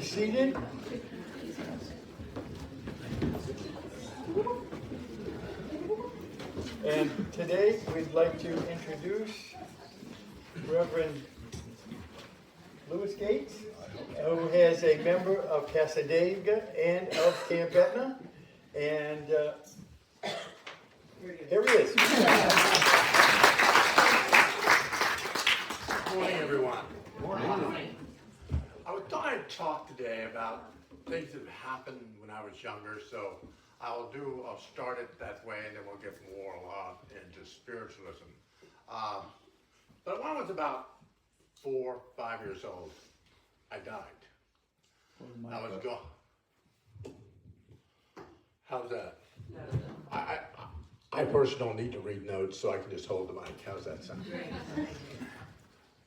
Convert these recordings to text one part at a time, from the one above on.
seated. And today we'd like to introduce Reverend Louis Gates, who is a member of Casadega and of Camp Etna. And here he is. Good morning, everyone. Morning. I thought I'd talk today about things that happened when I was younger, so I'll start it that way, and then we'll get more into spiritualism. But when I was about 4 or 5 years old, I died. I was gone. How's that? I personally don't need to read notes, so I can just hold the mic. How's that sound?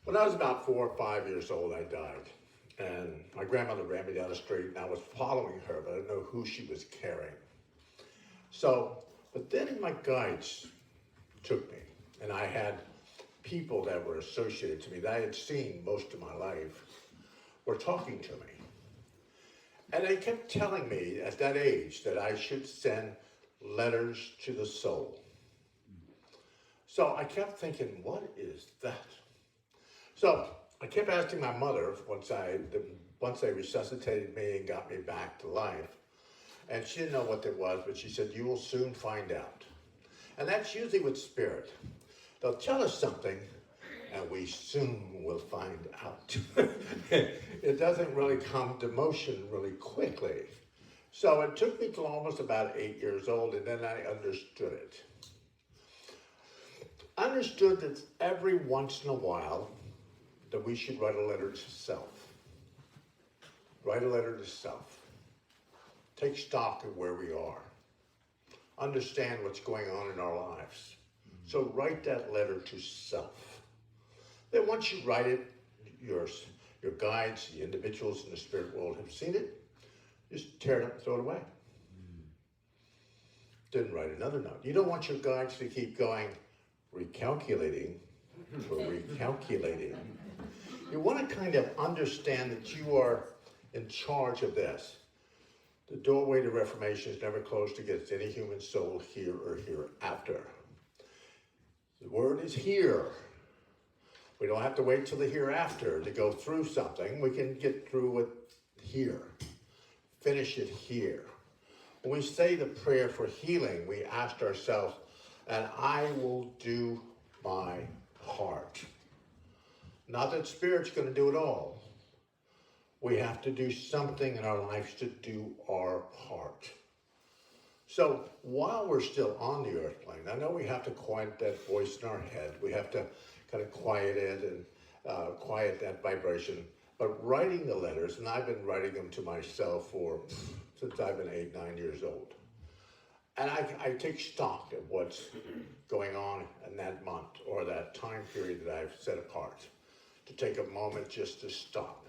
When I was about 4 or 5 years old, I died. And my grandmother ran me down the street, and I was following her, but I didn't know who she was carrying. So, but then my guides took me, and I had people that were associated to me that I had seen most of my life were talking to me. And they kept telling me at that age that I should send letters to the soul. So I kept thinking, what is that? So I kept asking my mother once they resuscitated me and got me back to life. And she didn't know what it was, but she said, you will soon find out. And that's usually with spirit. They'll tell us something, and we soon will find out. It doesn't really come to motion really quickly. So it took me till almost about 8 years old, and then I understood it. I understood that every once in a while that we should write a letter to self. Write a letter to self. Take stock of where we are. Understand what's going on in our lives. So write that letter to self. Then once you write it, your guides, the individuals in the spirit world have seen it. Just tear it up and throw it away. Didn't write another note. You don't want your guides to keep going, recalculating or recalculating. You want to kind of understand that you are in charge of this. The doorway to Reformation is never closed against any human soul here or hereafter. The word is here. We don't have to wait till the hereafter to go through something. We can get through it here. Finish it here. When we say the prayer for healing, we ask ourselves, and I will do my part. Not that Spirit's going to do it all. We have to do something in our lives to do our part. So while we're still on the earth plane, I know we have to quiet that voice in our head. We have to kind of quiet it and quiet that vibration. But writing the letters, and I've been writing them to myself since I've been 8, 9 years old. And I take stock of what's going on in that month or that time period that I've set apart. To take a moment just to stop.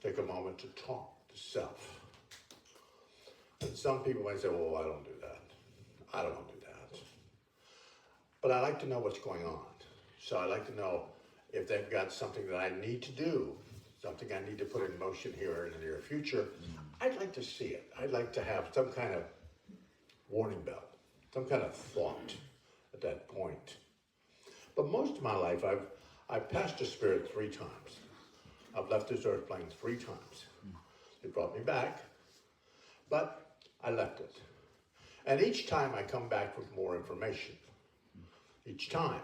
Take a moment to talk to self. And some people might say, well, I don't do that. I don't do that. But I like to know what's going on. So I like to know if they've got something that I need to do, something I need to put in motion here in the near future. I'd like to see it. I'd like to have some kind of warning bell, some kind of thought at that point. But most of my life, I've passed the spirit 3 times. I've left this earth plane 3 times. They brought me back, but I left it. And each time I come back with more information. Each time.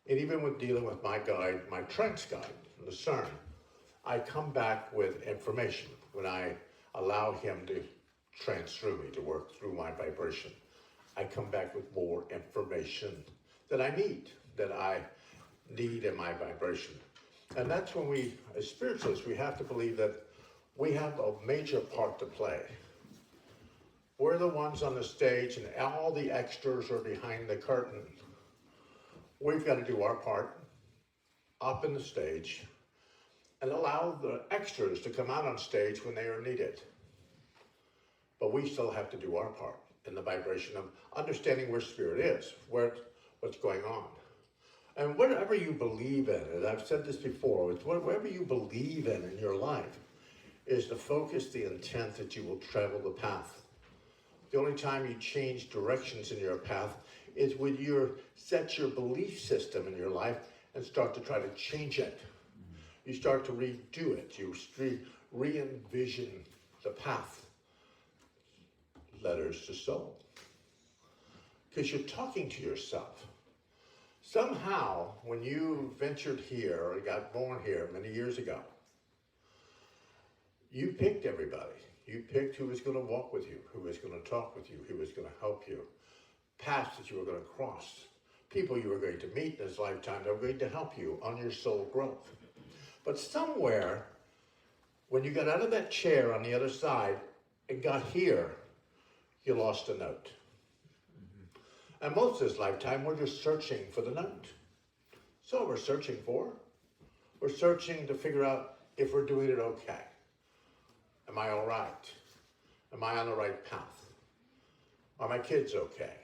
And even with dealing with my guide, my trance guide, the CERN, I come back with information when I allow him to trance through me, to work through my vibration. I come back with more information that I need in my vibration. And that's when we, as spiritualists, we have to believe that we have a major part to play. We're the ones on the stage and all the extras are behind the curtain. We've got to do our part up in the stage and allow the extras to come out on stage when they are needed. But we still have to do our part in the vibration of understanding where spirit is, what's going on. And whatever you believe in, and I've said this before, it's whatever you believe in your life, is to focus the intent that you will travel the path. The only time you change directions in your path is when you set your belief system in your life and start to try to change it. You start to redo it. You re-envision the path. Letters to soul. Because you're talking to yourself. Somehow, when you ventured here or got born here many years ago, you picked everybody. You picked who was going to walk with you, who was going to talk with you, who was going to help you, paths that you were going to cross, people you were going to meet in this lifetime that were going to help you on your soul growth. But somewhere, when you got out of that chair on the other side and got here, you lost a note. And most of this lifetime, we're just searching for the note. So we're searching for? We're searching to figure out if we're doing it okay. Am I all right? Am I on the right path? Are my kids okay?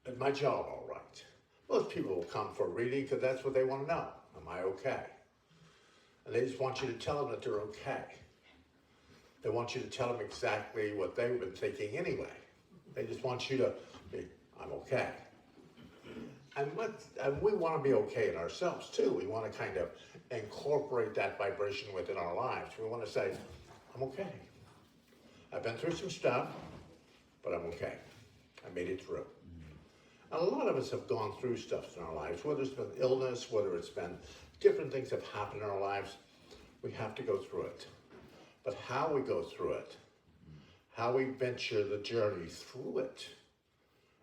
Is my job all right? Most people will come for a reading because that's what they want to know. Am I okay? And they just want you to tell them that they're okay. They want you to tell them exactly what they've been thinking anyway. They just want you to be, I'm okay. And we want to be okay in ourselves too. We want to kind of incorporate that vibration within our lives. We want to say, I'm okay. I've been through some stuff, but I'm okay. I made it through. And a lot of us have gone through stuff in our lives, whether it's been illness, whether it's been different things have happened in our lives. We have to go through it. But how we go through it, how we venture the journey through it,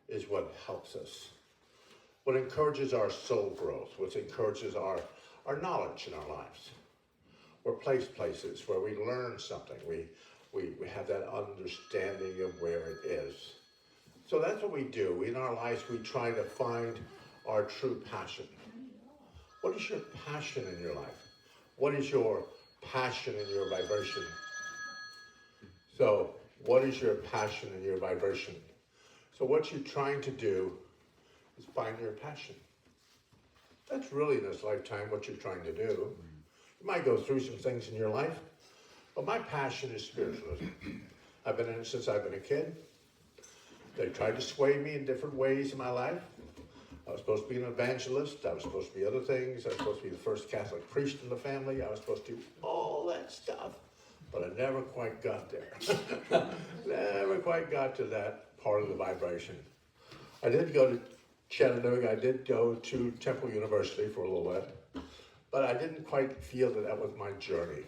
is what helps us. What encourages our soul growth, what encourages our knowledge in our lives. We're placed places where we learn something. We have that understanding of where it is. So that's what we do. In our lives, we try to find our true passion. What is your passion in your life? What is your passion in your vibration? So, what is your passion in your vibration? So what you're trying to do is find your passion. That's really in this lifetime what you're trying to do. You might go through some things in your life, but my passion is spiritualism. I've been in it since I've been a kid. They tried to sway me in different ways in my life. I was supposed to be an evangelist. I was supposed to be other things. I was supposed to be the first Catholic priest in the family. I was supposed to do all that stuff, but I never quite got there. Never quite got to that part of the vibration. I did go to Chattanooga. I did go to Temple University for a little bit, but I didn't quite feel that that was my journey.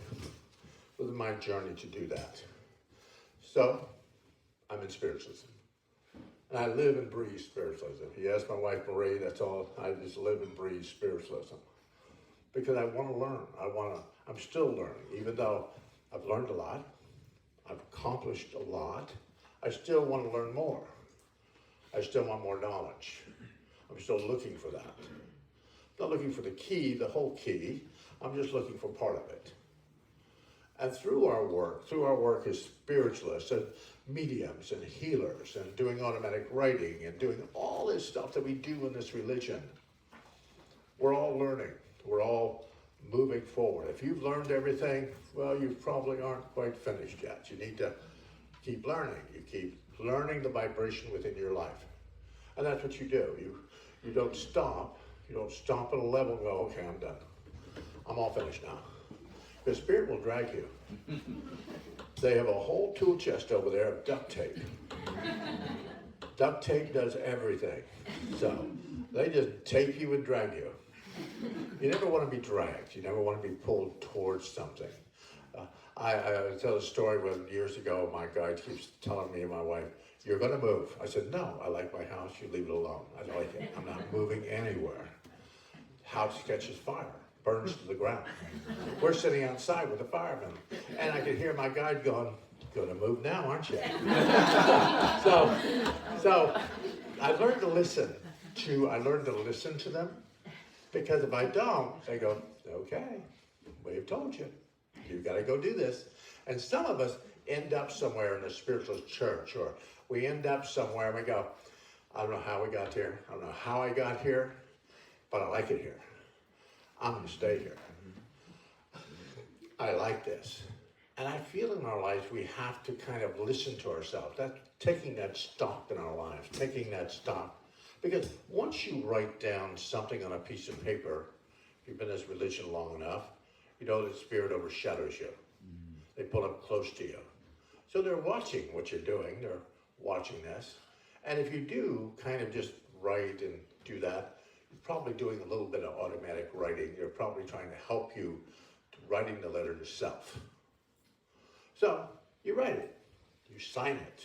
It was my journey to do that. So, I'm in spiritualism. And I live and breathe spiritualism. If you ask my wife Marie, that's all. I just live and breathe spiritualism. Because I want to learn. I'm still learning. Even though I've learned a lot, I've accomplished a lot, I still want to learn more. I still want more knowledge. I'm still looking for that. I'm not looking for the key, the whole key. I'm just looking for part of it. And through our work as spiritualists and mediums and healers and doing automatic writing and doing all this stuff that we do in this religion, we're all learning. We're all moving forward. If you've learned everything, well, you probably aren't quite finished yet. You need to keep learning. You keep learning the vibration within your life. And that's what you do. You don't stop. You don't stop at a level and go, okay, I'm done. I'm all finished now. The spirit will drag you. They have a whole tool chest over there of duct tape. Duct tape does everything. So they just tape you and drag you. You never want to be dragged. You never want to be pulled towards something. I tell a story when years ago my guide keeps telling me and my wife, you're going to move. I said, no, I like my house. You leave it alone. I like it. I'm not moving anywhere. House catches fire. Burns to the ground. We're sitting outside with the firemen, and I could hear my guide going, "Gonna move now, aren't you?" so I learned to listen to them, because if I don't, they go, "Okay, we've told you, you've got to go do this." And some of us end up somewhere in a spiritualist church, or we end up somewhere and we go, "I don't know how we got here. I don't know how I got here, but I like it here. I'm going to stay here. I like this." And I feel in our lives we have to kind of listen to ourselves. That's taking that stock in our lives, taking that stock. Because once you write down something on a piece of paper, if you've been in this religion long enough, you know that spirit overshadows you. They pull up close to you. So they're watching what you're doing. They're watching this. And if you do kind of just write and do that, you're probably doing a little bit of automatic writing. They're probably trying to help you to writing the letter to self. So you write it, you sign it,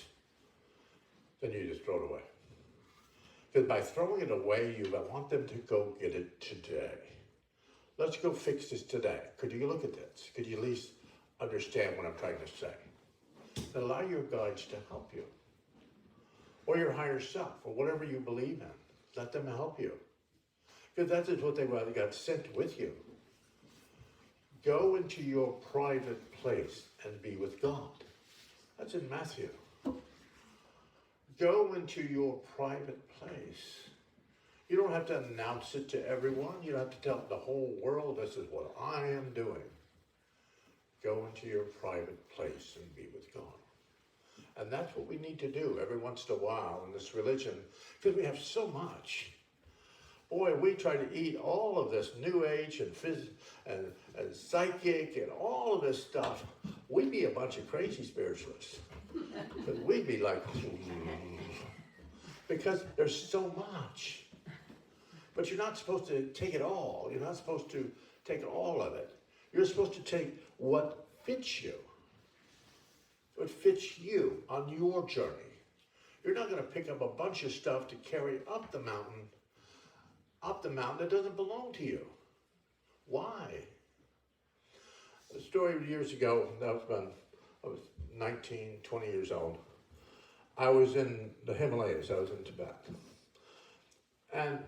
then you just throw it away. Because by throwing it away, I want them to go get it today. Let's go fix this today. Could you look at this? Could you at least understand what I'm trying to say? And allow your guides to help you. Or your higher self, or whatever you believe in. Let them help you. Because that is what they got sent with you. Go into your private place and be with God. That's in Matthew. Go into your private place. You don't have to announce it to everyone. You don't have to tell the whole world, this is what I am doing. Go into your private place and be with God. And that's what we need to do every once in a while in this religion, because we have so much. Boy, we try to eat all of this New Age and psychic and all of this stuff. We'd be a bunch of crazy spiritualists. Because we'd be like, because there's so much. But you're not supposed to take it all. You're not supposed to take all of it. You're supposed to take what fits you. What fits you on your journey. You're not going to pick up a bunch of stuff to carry up the mountain that doesn't belong to you. Why? A story years ago, I was 19, 20 years old. I was in the Himalayas, I was in Tibet. And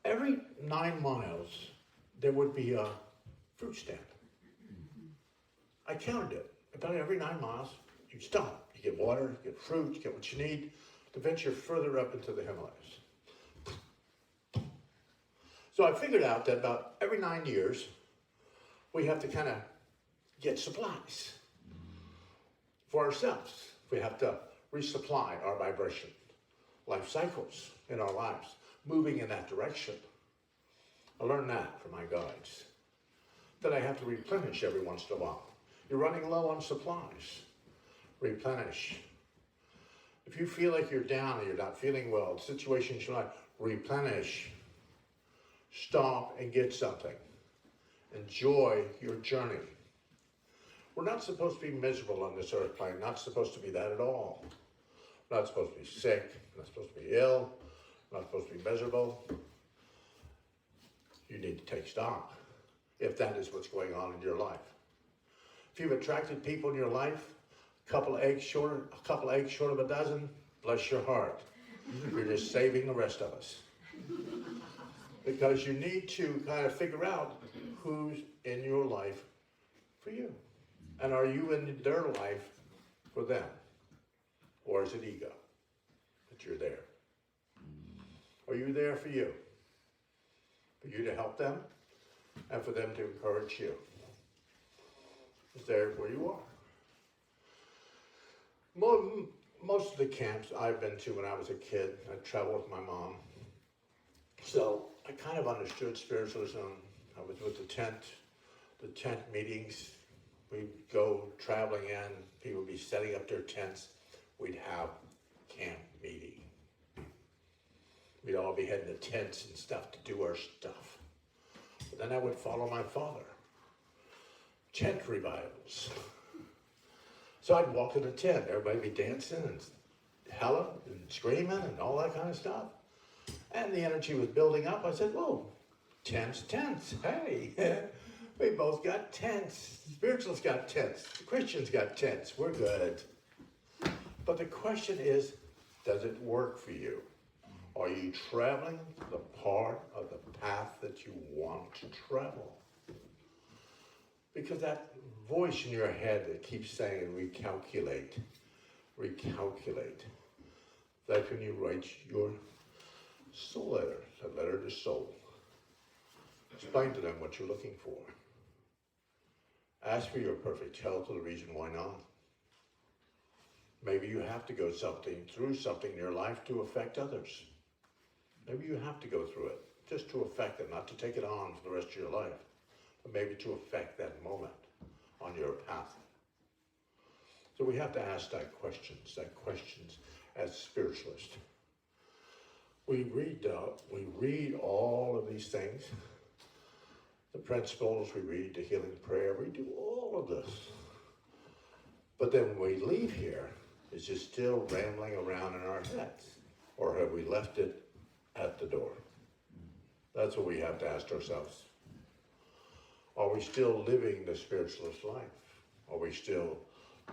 every 9 miles, there would be a fruit stand. I counted it. About every 9 miles, you stop. You get water, you get fruit, you get what you need to venture further up into the Himalayas. So I figured out that about every 9 years, we have to kind of get supplies for ourselves. We have to resupply our vibration, life cycles in our lives, moving in that direction. I learned that from my guides, that I have to replenish every once in a while. You're running low on supplies. Replenish. If you feel like you're down and you're not feeling well, situations in your life, replenish. Stop and get something. Enjoy your journey. We're not supposed to be miserable on this earth plane. Not supposed to be that at all. We're not supposed to be sick. We're not supposed to be ill. We're not supposed to be miserable. You need to take stock if that is what's going on in your life. If you've attracted people in your life, a couple eggs short of a dozen, bless your heart. You're just saving the rest of us. Because you need to kind of figure out who's in your life for you. And are you in their life for them? Or is it ego that you're there? Are you there for you? For you to help them and for them to encourage you? Is there where you are? Most of the camps I've been to when I was a kid, I traveled with my mom. So I kind of understood spiritualism. I was with the tent meetings. We'd go traveling in, people would be setting up their tents. We'd have camp meeting. We'd all be heading to tents and stuff to do our stuff. But then I would follow my father. Tent revivals. So I'd walk in a tent, everybody be dancing and hella and screaming and all that kind of stuff. And the energy was building up. I said, whoa, tents, hey, we both got tents. Spiritualists got tents. The Christians got tents. We're good. But the question is, does it work for you? Are you traveling the part of the path that you want to travel? Because that voice in your head that keeps saying, recalculate, that's when you write your soul letter, a letter to soul. Explain to them what you're looking for. Ask for your perfect health and the reason why not. Maybe you have to go through something in your life to affect others. Maybe you have to go through it just to affect it, not to take it on for the rest of your life, but maybe to affect that moment on your path. So we have to ask that questions as spiritualists. We read all of these things, the principles, we read the healing prayer, we do all of this. But then when we leave here, it's just still rambling around in our heads. Or have we left it at the door? That's what we have to ask ourselves. Are we still living the spiritualist life? Are we still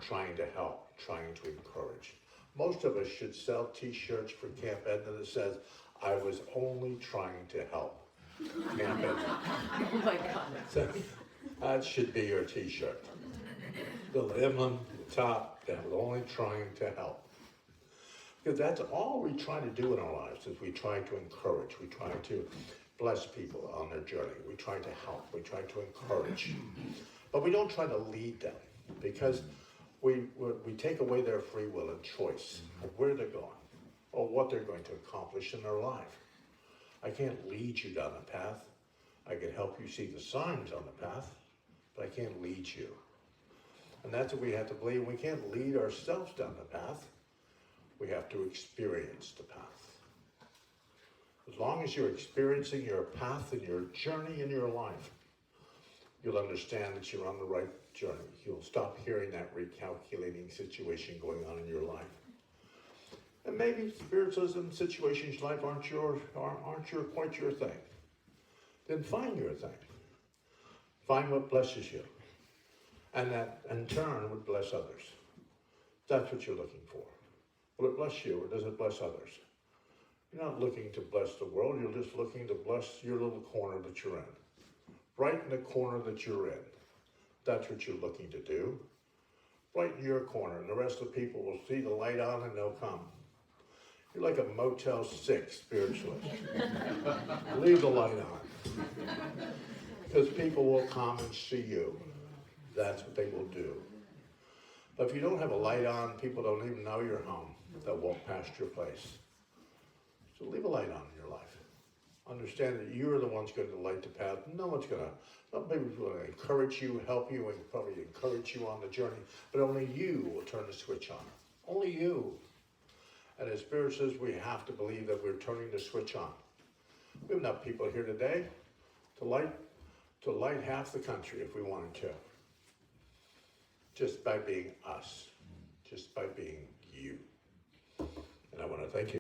trying to help, trying to encourage? Most of us should sell t-shirts for Camp Etna that says, I was only trying to help. Camp Etna. Oh my God. So, that should be your t-shirt. The lemon, the top, that was only trying to help. Because that's all we try to do in our lives, is we try to encourage, we try to bless people on their journey, we try to help, we try to encourage. But we don't try to lead them, because we take away their free will and choice of where they're going, or what they're going to accomplish in their life. I can't lead you down the path. I can help you see the signs on the path, but I can't lead you. And that's what we have to believe. We can't lead ourselves down the path. We have to experience the path. As long as you're experiencing your path and your journey in your life, you'll understand that you're on the right journey. You'll stop hearing that recalculating situation going on in your life. And maybe spiritualism situations in life aren't quite your thing. Then find your thing. Find what blesses you. And that, in turn, would bless others. That's what you're looking for. Will it bless you, or does it bless others? You're not looking to bless the world. You're just looking to bless your little corner that you're in. Right in the corner that you're in. That's what you're looking to do. Right in your corner. And the rest of the people will see the light on and they'll come. You're like a Motel 6 spiritualist. Leave the light on. Because people will come and see you. That's what they will do. But if you don't have a light on, people don't even know you're home. They'll walk past your place. So leave a light on in your life. Understand that you're the ones going to light the path. No one's going to, some people will encourage you, help you, and probably encourage you on the journey, but only you will turn the switch on. Only you. And as spiritualists, we have to believe that we're turning the switch on. We have enough people here today to light half the country if we wanted to. Just by being us. Just by being you. And I want to thank you.